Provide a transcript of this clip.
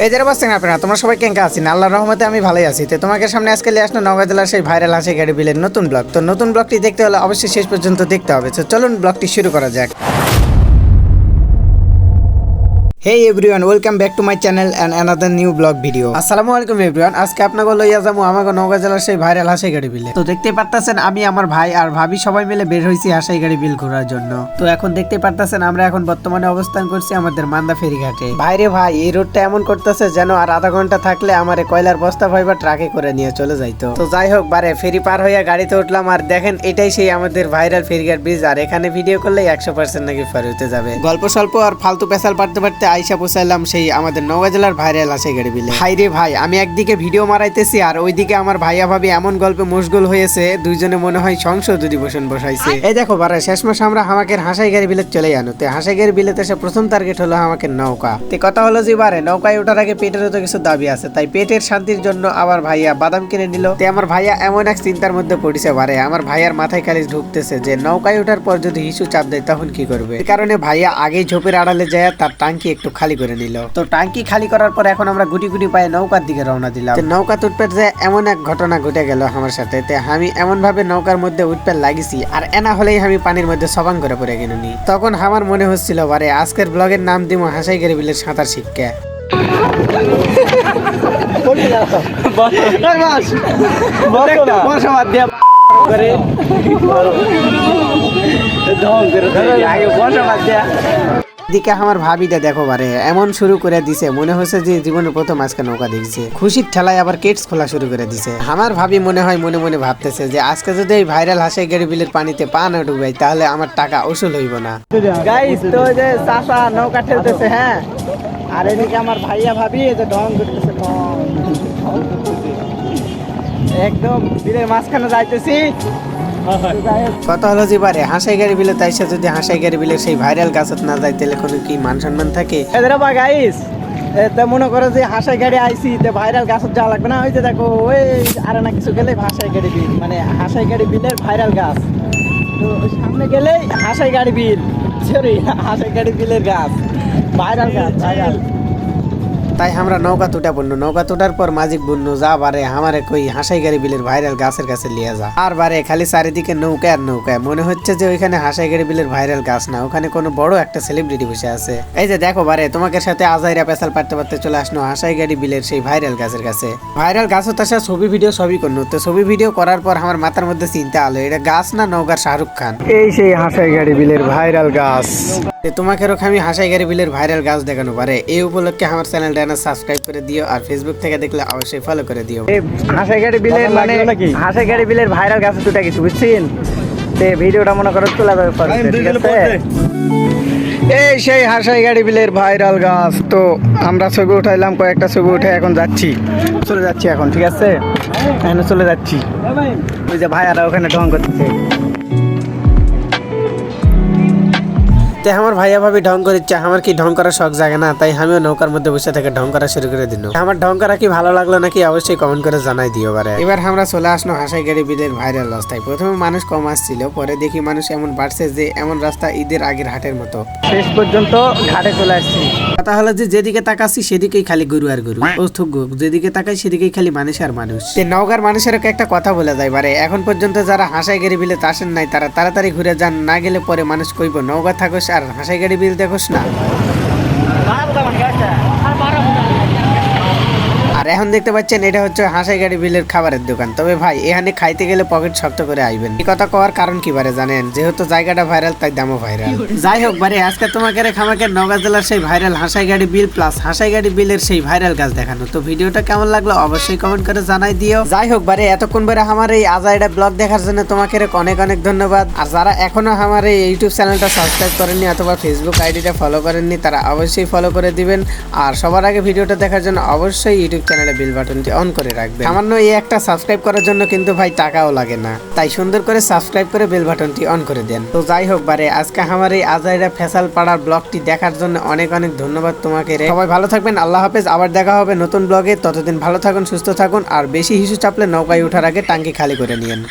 এই যে অবস্থা আপনারা তোমরা সবাই কেঙ্কা আছেন? আল্লাহর রহমতে আমি ভালোই আছি। তো তোমাদের সামনে আজকে নিয়ে আসলো নওগাঁ জেলার সেই ভাইরাল হাসি গাড়ি বিলের নতুন ব্লগ। তো নতুন ব্লগটি দেখতে হলে অবশ্যই শেষ পর্যন্ত দেখতে হবে। তো চলুন ব্লগটি শুরু করা যাক। Hey everyone, welcome back to my channel and another new vlog video. আসসালামু আলাইকুম everyone, আজকে আপনাকে লইয়া যাবো আমাগো নওগাঁ জেলার সেই ভাইরাল হাসাই গাড়ি বিলে। তো দেখতে পারতাছেন আমি আমার ভাই আর ভাবি সবাই মিলে বের হইছি হাসাই গাড়ি বিল ঘোরার জন্য। তো এখন দেখতে পারতাছেন আমরা এখন বর্তমানে অবস্থান করছি আমাদের মান্দা ফেরিঘাটে। ভাইরে ভাই, এই রোডটা এমন করতেছে যেন আর আধা ঘন্টা থাকলে আমার কয়লার বস্তা ভাইবা ট্রাকে করে নিয়ে চলে যাইতো। তো যাই হোক, বারে ফেরি পার হইয়া গাড়িতে উঠলাম আর দেখেন এটাই সেই আমাদের ভাইরাল ফেরিঘাট ব্রিজ। আর এখানে ভিডিও করলে 100% নাকি পার হইতে যাবে। গল্প স্বল্প আর ফালতু পেশাল পারতে পারতে আইসা পৌঁছাইলাম সেই আমাদের নওগাঁ জেলার ভাইরাল হাসাই গাড়ি বিলে। ভাইরে ভাই, আমি একদিকে ভিডিও মারাইতেছি আর ওইদিকে আমার ভাইয়া ভাবি এমন গল্পে মশগুল হয়েছে, দুইজনে মনে হয় সংসদ অধিবেশন বসাইছে। এই দেখো বারে শেষমাস আমরা হামাকের হাসাই গাড়ি বিলে চলে আনো। তো হাসাই গাড়ি বিলেতে এসে প্রথম টার্গেট হলো আমাকে নৌকা। তো কথা হলো যে বারে নৌকায় ওঠার আগে পেটের তো কিছু দাবি আছে, তাই পেটের শান্তির জন্য আবার ভাইয়া বাদাম কিনে নিল। তো আমার ভাইয়া এমন এক চিন্তার মধ্যে পড়েছে বারে, আমার ভাইয়ার মাথায় খালি ঢুকতেছে যে নৌকায় ওঠার পর যদি হিসু চাপ দেয় তখন কি করবে। এই কারণে ভাইয়া আগেই ঝোপের আড়ালে যায় তার টাঙ্কি একটু খালি করে নিল। তো টাঙ্কি খালি করার পর এখন আমরা গুটি গুটি পায়ে নৌকার দিকে রওনা দিলাম। নৌকা উঠপেট যে এমন এক ঘটনা ঘটে গেল আমার সাথে। আমি এমন ভাবে নৌকার মধ্যে উঠপেট লাগিছি আর এনা হলেই আমি পানির মধ্যে সবাং করে পড়ে গেলি। তখন আমার মনে হচ্ছিল বারে আজকের ব্লগের নাম দিব হাসাই গাড়ি বিলের সাঁতার শিক্ষা। দিকে আমার ভাবিটা দেখো বারে এমন শুরু করে দিছে, মনে হচ্ছে যে জীবনের প্রথম আজকে নৌকা দেখছে। খুশির ঠেলায় আবার কেটস খোলা শুরু করে দিছে। আমার ভাবি মনে হয় মনে মনে ভাবতেছে যে আজকে যদি এই ভাইরাল হাসাই গাড়ি বিলের পানিতে পা না ডুবাই তাহলে আমার টাকা উসুল হইব না। গাইস, তো যে চাচা নৌকা ঠেলতেছে, হ্যাঁ, আর এদিকে আমার ভাইয়া ভাবি এই যে ঢং করতেছে, একদম বিলের মাঝখানে যাইতেছি। কথা হলো যে বারে হাসাই গাড়ি বিলে তাই যদি হাসাই গাড়ি বিলে সেই ভাইরাল গাছত না যায় তাহলে কোনো কি মান সম্মান থাকে? গাইস, মনে করো যে হাসাই গাড়ি আইসি ভাইরাল গাছত যাওয়া লাগবে না। ওই যে দেখো ওই আর না কিছু গেলে হাসাই গাড়ি বিল, মানে হাসাই গাড়ি বিলের ভাইরাল গাছ। তো সামনে গেলে হাসাই গাড়ি বিল, সরি হাসাই গাড়ি বিলের গাছ, ভাইরাল গাছ ভাইরাল। তাই আমরা নৌকা তুটা পড়লো। নৌকা তুটার পর মাঝিক বললো যা বারে আমারে কই হাসাই গাড়ি বিলের ভাইরাল গাছের কাছে লিয়ে যা। আর বারে খালি চারিদিকে নৌকা আর নৌকা, মনে হচ্ছে যে ওইখানে হাসাই গাড়ি বিলের ভাইরাল গাছ না, ওখানে কোনো বড় একটা সেলিব্রিটি বসে আছে। এই যে দেখো বারে তোমাকে সাথে আজাইরা পেশাল পারতে পারতে চলে আসলো হাসাই গাড়ি বিলের সেই ভাইরাল গাছের কাছে। ভাইরাল গাছ হতে আসা ছবি ভিডিও সবই করলো। তো ছবি ভিডিও করার পর আমার মাথার মধ্যে চিন্তা আলো, এটা গাছ না নৌকার শাহরুখ খান। এই সেই হাসাই গাড়ি বিলের ভাইরাল গাছ। তোমাকে আমি হাসাই গাড়ি বিলের ভাইরাল গাছ দেখানো পারে। এই উপলক্ষে আমার চ্যানেলটা সাবস্ক্রাইব করে দিও আর ফেসবুক থেকে দেখলে অবশ্যই ফলো করে দিও। হাসাই গাড়ি বিলের মানে হাসাই গাড়ি বিলের ভাইরাল গাছ দুটা কিছু বুঝছেন। তে ভিডিওটা মনে করো তোলা যাবে, ঠিক আছে? এই সেই হাসাই গাড়ি বিলের ভাইরাল গাছ। তো আমরা ছবি উঠাইলাম, কয়েকটা ছবি উঠে এখন চলে যাচ্ছি এখন, ঠিক আছে? এখন চলে যাচ্ছি। ওই যে ভাইয়ারা ওখানে ঢং করতেছে। আমার ভাইয়া ভাবি ঢং করেছে, আমার কি ঢং করার শখ জাগে না? তাই আমিও নৌকার মধ্যে বসে থেকে ঢং করা শুরু করে দিল। আমার ঢং করা কি ভালো লাগলো নাকি অবশ্যই কমেন্ট করে জানাই দিও বারে। এবার আমরা চলে আসলো হাসাই গাড়ি বিলের ভাইরাল রাস্তায়। প্রথমে মানুষ কম আসছিল, পরে দেখি মানুষ এমন বাড়ছে যে এমন রাস্তা ঈদের আগের হাটের মতো। শেষ পর্যন্ত ঘাটে চলে আসছি। কথা হলো যে যেদিকে তাকাচ্ছি সেদিকেই খালি গরু আর গরু, যেদিকে তাকাই সেদিকেই খালি মানুষ আর মানুষ। নওগাঁর মানুষের একটা কথা বলে যায় বারে, এখন পর্যন্ত যারা হাসাই গাড়ি বিলে আসেন নাই তারা তাড়াতাড়ি ঘুরে যান, না গেলে পরে মানুষ কইব নওগাঁ থাকোস আর হাসাই গাড়ি বিল দেখোস না। আর এখন দেখতে পাচ্ছেন এটা হচ্ছে হাসাই গাড়ি বিলের খাবারের দোকান। তবে ভাই এখানে খাইতে গেলে পকেট শক্ত করে আইবেন। এই কথা কওয়ার কারণ কি বারে জানেন? যেহেতু জায়গাটা ভাইরাল তাই দামও ভাইরাল। যাই হোক বারে আজকে তোমাকে খামাকে নওগাঁ জেলার সেই ভাইরাল হাসাই গাড়ি বিল প্লাস হাসাই গাড়ি বিলের সেই ভাইরাল গাছ দেখানো। তো ভিডিওটা কেমন লাগলো অবশ্যই কমেন্ট করে জানাই দিও। যাই হোক বারে এতক্ষণ বারে আমার এই আজাইরা ব্লগ দেখার জন্য তোমাকে অনেক অনেক ধন্যবাদ। আর যারা এখনো আমার এই ইউটিউব চ্যানেলটা সাবস্ক্রাইব করেননি অথবা ফেসবুক আইডিটা ফলো করেননি তারা অবশ্যই ফলো করে দিবেন। আর সবার আগে ভিডিওটা দেখার জন্য অবশ্যই ইউটিউব চ্যানেলে বেল বাটনটি অন করে রাখবেন। সামান্য এই একটা সাবস্ক্রাইব করার জন্য কিন্তু ভাই টাকাও লাগে না, তাই সুন্দর করে সাবস্ক্রাইব করে বেল বাটনটি অন করে দেন। তো যাই হোক বারে আজকে আমার এই আজাইরা ফেসাল পাড়ার ব্লগটি দেখার জন্য অনেক অনেক ধন্যবাদ তোমাকে। সবাই ভালো থাকবেন, আল্লাহ হাফেজ। আবার দেখা হবে নতুন ব্লগে। ততদিন ভালো থাকুন, সুস্থ থাকুন আর বেশি হিসু চাপলে নৌকায় ওঠার আগে টাঙ্কি খালি করে নিয়েন।